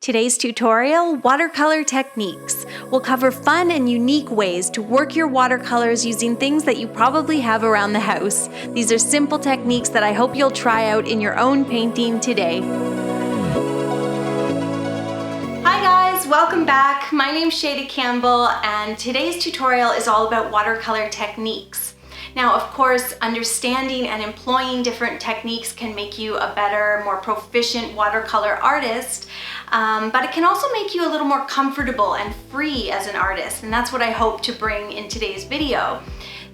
Today's tutorial, watercolor techniques. We'll cover fun and unique ways to work your watercolors using things that you probably have around the house. These are simple techniques that I hope you'll try out in your own painting today. Hi guys, welcome back. My name's Shayda Campbell and today's tutorial is all about watercolor techniques. Now, of course, understanding and employing different techniques can make you a better, more proficient watercolor artist, but it can also make you a little more comfortable and free as an artist, and that's what I hope to bring in today's video.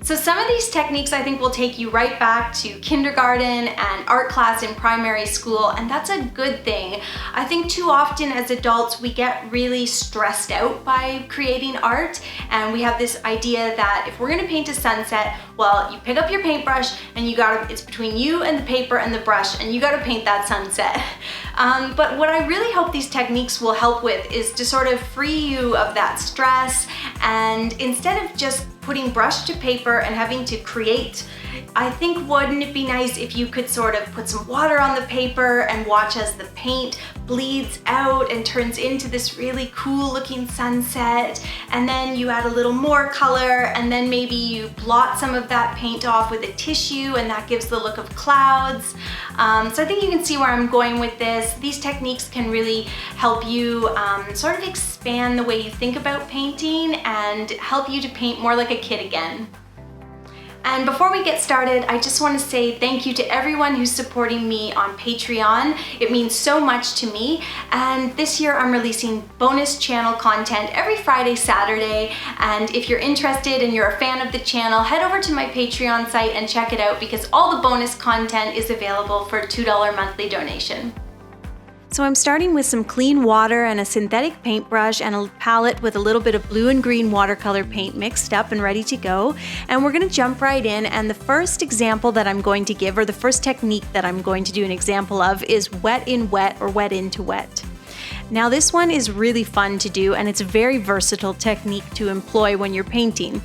So some of these techniques I think will take you right back to kindergarten and art class in primary school, and that's a good thing. I think too often as adults we get really stressed out by creating art, and we have this idea that if we're gonna paint a sunset, well, you pick up your paintbrush and it's between you and the paper and the brush, and you gotta paint that sunset. But what I really hope these techniques will help with is to sort of free you of that stress, and instead of just putting brush to paper and having to create, I think wouldn't it be nice if you could sort of put some water on the paper and watch as the paint bleeds out and turns into this really cool looking sunset, and then you add a little more color, and then maybe you blot some of that paint off with a tissue and that gives the look of clouds. So I think you can see where I'm going with this. These techniques can really help you sort of expand the way you think about painting and help you to paint more like a kid again. And before we get started, I just want to say thank you to everyone who's supporting me on Patreon. It means so much to me. And this year I'm releasing bonus channel content every Friday, Saturday. And if you're interested and you're a fan of the channel, head over to my Patreon site and check it out, because all the bonus content is available for a $2 monthly donation. So I'm starting with some clean water and a synthetic paintbrush and a palette with a little bit of blue and green watercolor paint mixed up and ready to go. And we're gonna jump right in, and the first example that I'm going to give, or the first technique that I'm going to do an example of, is wet in wet or wet into wet. Now this one is really fun to do, and it's a very versatile technique to employ when you're painting.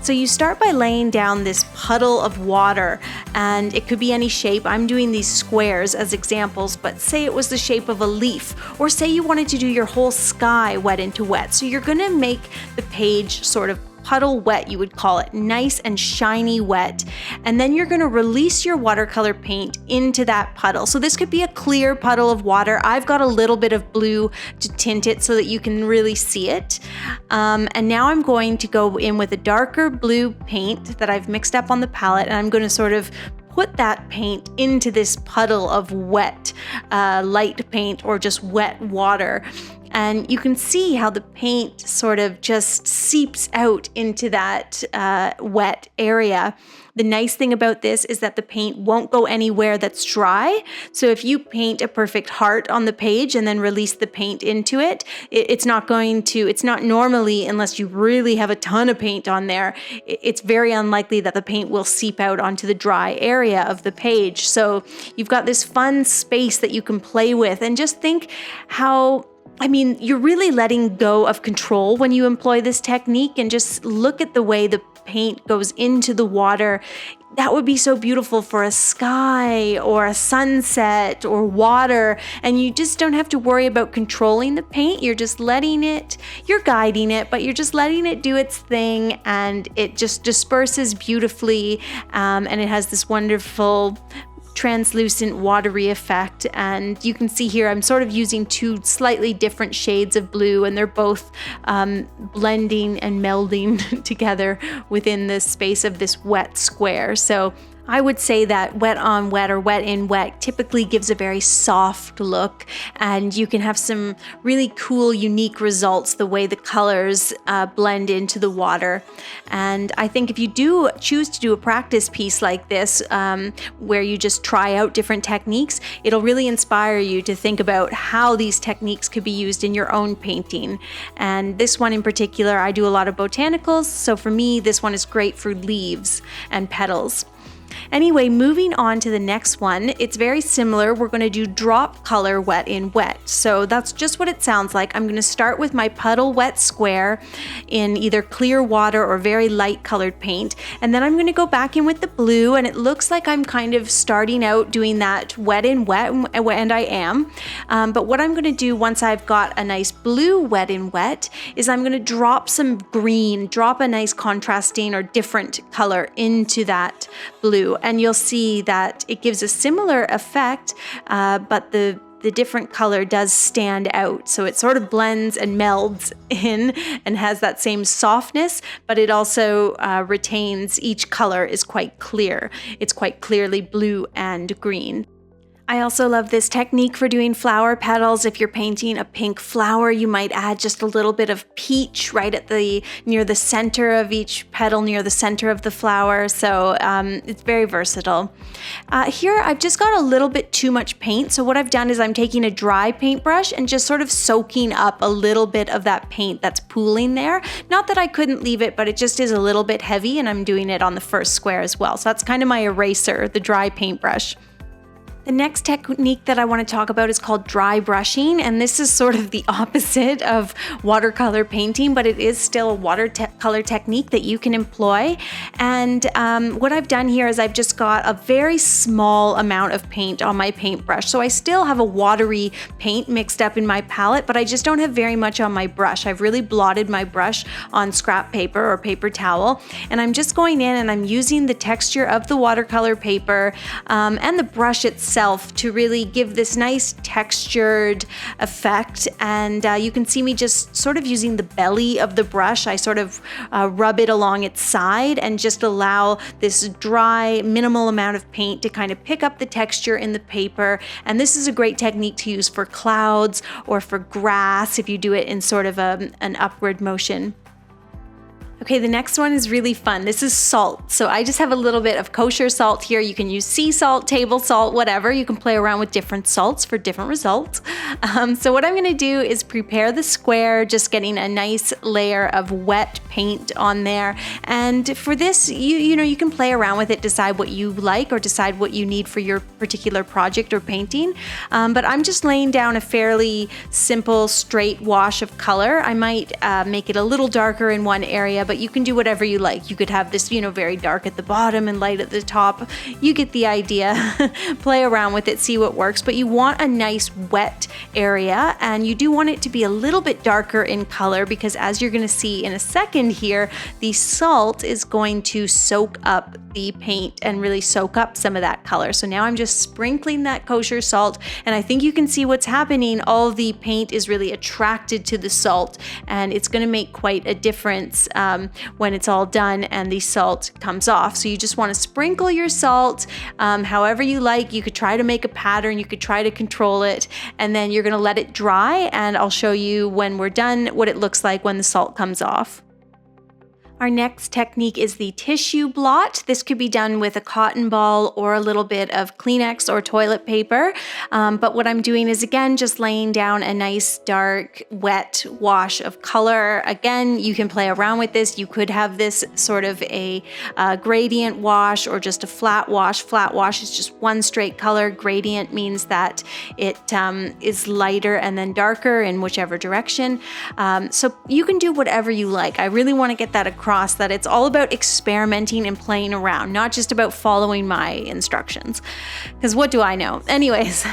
So you start by laying down this puddle of water, and it could be any shape. I'm doing these squares as examples, but say it was the shape of a leaf, or say you wanted to do your whole sky wet into wet. So you're gonna make the page sort of puddle wet, you would call it, nice and shiny wet. And then you're gonna release your watercolor paint into that puddle. So this could be a clear puddle of water. I've got a little bit of blue to tint it so that you can really see it. And now I'm going to go in with a darker blue paint that I've mixed up on the palette, and I'm gonna sort of put that paint into this puddle of wet, light paint or just wet water. And you can see how the paint sort of just seeps out into that wet area. The nice thing about this is that the paint won't go anywhere that's dry. So if you paint a perfect heart on the page and then release the paint into it, it's not normally, unless you really have a ton of paint on there, it's very unlikely that the paint will seep out onto the dry area of the page. So you've got this fun space that you can play with, and just think how, you're really letting go of control when you employ this technique, and just look at the way the paint goes into the water. That would be so beautiful for a sky or a sunset or water, and you just don't have to worry about controlling the paint. You're just you're guiding it, but you're just letting it do its thing, and it just disperses beautifully, and it has this wonderful translucent watery effect. And you can see here I'm sort of using two slightly different shades of blue, and they're both blending and melding together within the space of this wet square. So I would say that wet on wet or wet in wet typically gives a very soft look, and you can have some really cool, unique results the way the colors blend into the water. And I think if you do choose to do a practice piece like this, where you just try out different techniques, it'll really inspire you to think about how these techniques could be used in your own painting. And this one in particular, I do a lot of botanicals, so for me, this one is great for leaves and petals. Anyway, moving on to the next one, it's very similar. We're going to do drop color wet in wet. So that's just what it sounds like. I'm going to start with my puddle wet square in either clear water or very light colored paint. And then I'm going to go back in with the blue, and it looks like I'm kind of starting out doing that wet in wet, and I am. But what I'm going to do once I've got a nice blue wet in wet is I'm going to drop some green, drop a nice contrasting or different color into that blue. And you'll see that it gives a similar effect, but the different color does stand out. So it sort of blends and melds in and has that same softness, but it also retains, each color is quite clear. It's quite clearly blue and green. I also love this technique for doing flower petals. If you're painting a pink flower, you might add just a little bit of peach right at near the center of each petal, near the center of the flower. So it's very versatile. Here I've just got a little bit too much paint. So what I've done is I'm taking a dry paintbrush and just sort of soaking up a little bit of that paint that's pooling there. Not that I couldn't leave it, but it just is a little bit heavy, and I'm doing it on the first square as well. So that's kind of my eraser, the dry paintbrush. The next technique that I want to talk about is called dry brushing, and this is sort of the opposite of watercolor painting, but it is still a watercolor technique that you can employ. And what I've done here is I've just got a very small amount of paint on my paintbrush. So I still have a watery paint mixed up in my palette, but I just don't have very much on my brush. I've really blotted my brush on scrap paper or paper towel, and I'm just going in and I'm using the texture of the watercolor paper and the brush itself to really give this nice textured effect. And you can see me just sort of using the belly of the brush. I sort of rub it along its side and just allow this dry, minimal amount of paint to kind of pick up the texture in the paper. And this is a great technique to use for clouds or for grass if you do it in sort of an upward motion. Okay, the next one is really fun. This is salt. So I just have a little bit of kosher salt here. You can use sea salt, table salt, whatever. You can play around with different salts for different results. So what I'm gonna do is prepare the square, just getting a nice layer of wet paint on there. And for this, you can play around with it, decide what you like or decide what you need for your particular project or painting. But I'm just laying down a fairly simple straight wash of color. I might make it a little darker in one area, but you can do whatever you like. You could have this, very dark at the bottom and light at the top. You get the idea. Play around with it, see what works, but you want a nice wet area, and you do want it to be a little bit darker in color, because as you're gonna see in a second here, the salt is going to soak up the paint and really soak up some of that color. So now I'm just sprinkling that kosher salt, and I think you can see what's happening. All the paint is really attracted to the salt, and it's gonna make quite a difference when it's all done and the salt comes off. So you just want to sprinkle your salt however you like. You could try to make a pattern, you could try to control it, and then you're going to let it dry, and I'll show you when we're done what it looks like when the salt comes off. Our next technique is the tissue blot. This could be done with a cotton ball or a little bit of Kleenex or toilet paper. But what I'm doing is, again, just laying down a nice dark wet wash of color. Again, you can play around with this. You could have this sort of a gradient wash or just a flat wash. Flat wash is just one straight color. Gradient means that it is lighter and then darker in whichever direction. So you can do whatever you like. I really want to get that across, that it's all about experimenting and playing around, not just about following my instructions, because what do I know? Anyways,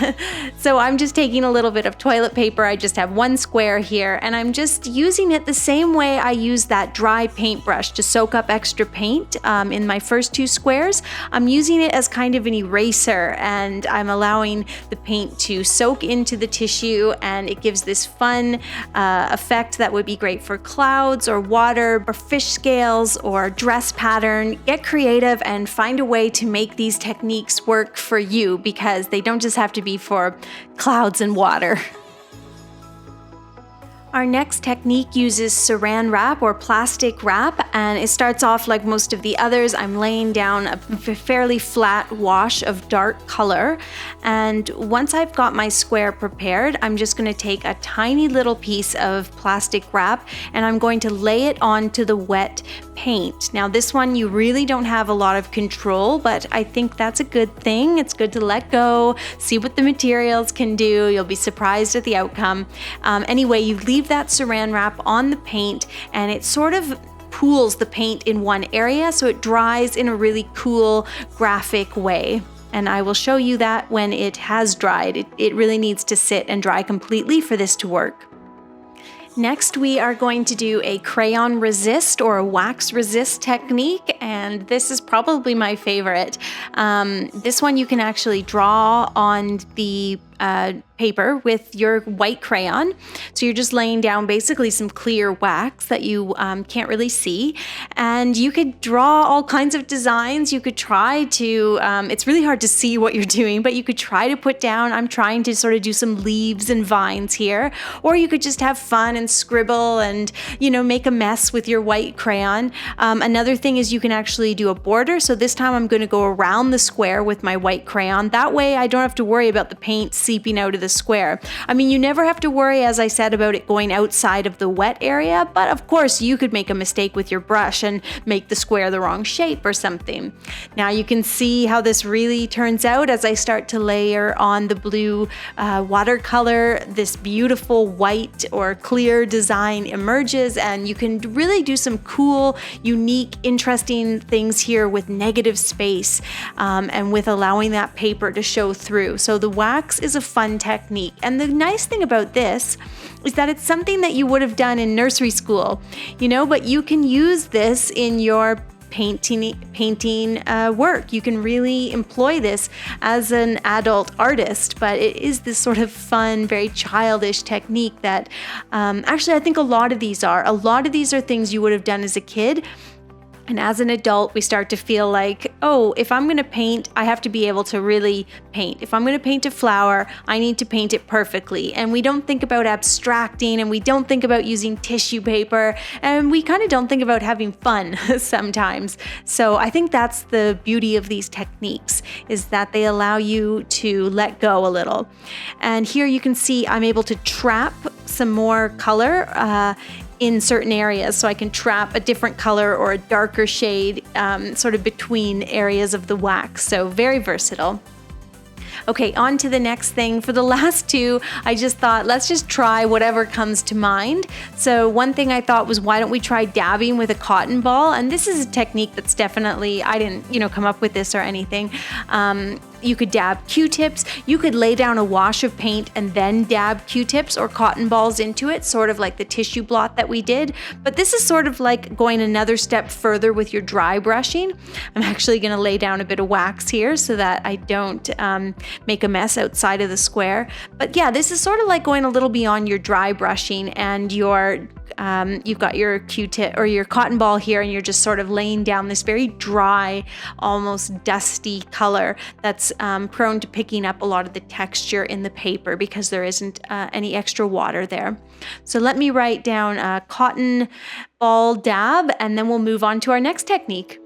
so I'm just taking a little bit of toilet paper. I just have one square here, and I'm just using it the same way I use that dry paintbrush to soak up extra paint in my first two squares. I'm using it as kind of an eraser, and I'm allowing the paint to soak into the tissue, and it gives this fun effect that would be great for clouds or water or fish scales or dress pattern. Get creative and find a way to make these techniques work for you, because they don't just have to be for clouds and water. Our next technique uses saran wrap or plastic wrap, and it starts off like most of the others. I'm laying down a fairly flat wash of dark color, and once I've got my square prepared, I'm just going to take a tiny little piece of plastic wrap and I'm going to lay it onto the wet paint. Now this one you really don't have a lot of control, but I think that's a good thing. It's good to let go, see what the materials can do. You'll be surprised at the outcome. Anyway, you leave that saran wrap on the paint and it sort of pools the paint in one area so it dries in a really cool graphic way. And I will show you that when it has dried. It really needs to sit and dry completely for this to work. Next, we are going to do a crayon resist or a wax resist technique, and this is probably my favorite. This one you can actually draw on the paper with your white crayon. So you're just laying down basically some clear wax that you can't really see. And you could draw all kinds of designs. You could try to, it's really hard to see what you're doing, but you could try to put down, I'm trying to sort of do some leaves and vines here. Or you could just have fun and scribble and, make a mess with your white crayon. Another thing is you can actually do a border. So this time I'm going to go around the square with my white crayon. That way I don't have to worry about the paint seeping out of the square. I mean, you never have to worry, as I said, about it going outside of the wet area, but of course you could make a mistake with your brush and make the square the wrong shape or something. Now you can see how this really turns out as I start to layer on the blue watercolor. This beautiful white or clear design emerges, and you can really do some cool, unique, interesting things here with negative space and with allowing that paper to show through. So the wax is a fun technique. And the nice thing about this is that it's something that you would have done in nursery school, but you can use this in your painting work. You can really employ this as an adult artist, but it is this sort of fun, very childish technique that actually I think a lot of these are things you would have done as a kid. And as an adult, we start to feel like, oh, if I'm going to paint, I have to be able to really paint. If I'm going to paint a flower, I need to paint it perfectly. And we don't think about abstracting, and we don't think about using tissue paper, and we kind of don't think about having fun sometimes. So I think that's the beauty of these techniques, is that they allow you to let go a little. And here you can see I'm able to trap some more color in certain areas, so I can trap a different color or a darker shade sort of between areas of the wax. So very versatile. Okay, on to the next thing. For the last two, I just thought, let's just try whatever comes to mind. So one thing I thought was, why don't we try dabbing with a cotton ball? And this is a technique that's definitely, I didn't, come up with this or anything. You could dab Q-tips. You could lay down a wash of paint and then dab Q-tips or cotton balls into it, sort of like the tissue blot that we did. But this is sort of like going another step further with your dry brushing. I'm actually going to lay down a bit of wax here so that I don't make a mess outside of the square. But yeah, this is sort of like going a little beyond your dry brushing, and you've got your Q-tip or your cotton ball here, and you're just sort of laying down this very dry, almost dusty color that's prone to picking up a lot of the texture in the paper because there isn't any extra water there. So let me write down a cotton ball dab, and then we'll move on to our next technique.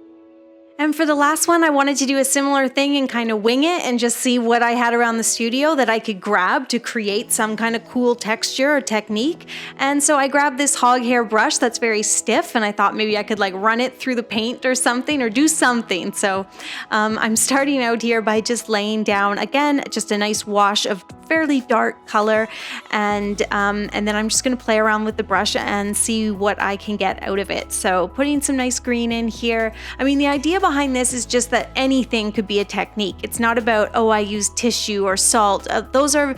And for the last one, I wanted to do a similar thing and kind of wing it and just see what I had around the studio that I could grab to create some kind of cool texture or technique. And so I grabbed this hog hair brush that's very stiff, and I thought maybe I could like run it through the paint or something, or do something. So I'm starting out here by just laying down, again, just a nice wash of fairly dark color, and then I'm just going to play around with the brush and see what I can get out of it. So putting some nice green in here. I mean, the idea behind this is just that anything could be a technique. It's not about, oh, I use tissue or salt. Those are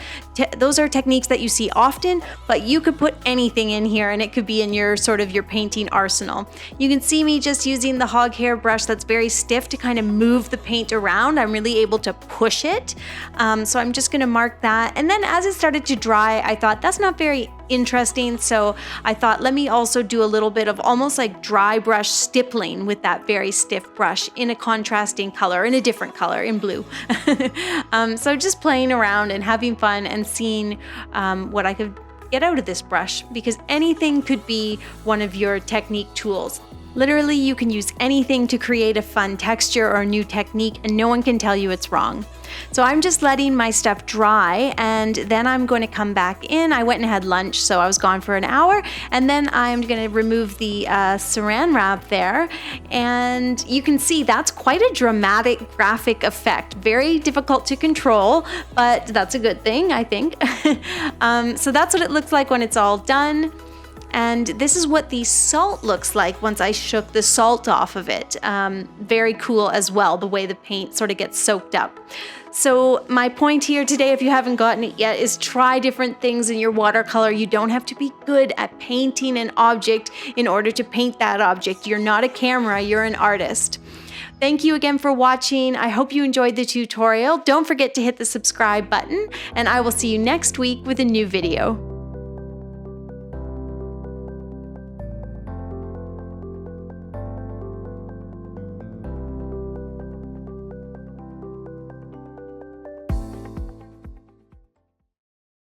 techniques that you see often, but you could put anything in here and it could be in your sort of your painting arsenal. You can see me just using the hog hair brush that's very stiff to kind of move the paint around. I'm really able to push it. So I'm just going to mark that. And then as it started to dry, I thought that's not very interesting. So I thought, let me also do a little bit of almost like dry brush stippling with that very stiff brush in a contrasting color, in a different color, in blue. So just playing around and having fun and seeing what I could get out of this brush, because anything could be one of your technique tools. Literally, you can use anything to create a fun texture or a new technique, and no one can tell you it's wrong. So I'm just letting my stuff dry, and then I'm going to come back in. I went and had lunch, so I was gone for an hour, and then I'm going to remove the saran wrap there, and you can see that's quite a dramatic graphic effect. Very difficult to control, but that's a good thing, I think. So that's what it looks like when it's all done. And this is what the salt looks like once I shook the salt off of it. Very cool as well, the way the paint sort of gets soaked up. So my point here today, if you haven't gotten it yet, is try different things in your watercolor. You don't have to be good at painting an object in order to paint that object. You're not a camera, you're an artist. Thank you again for watching. I hope you enjoyed the tutorial. Don't forget to hit the subscribe button, and I will see you next week with a new video.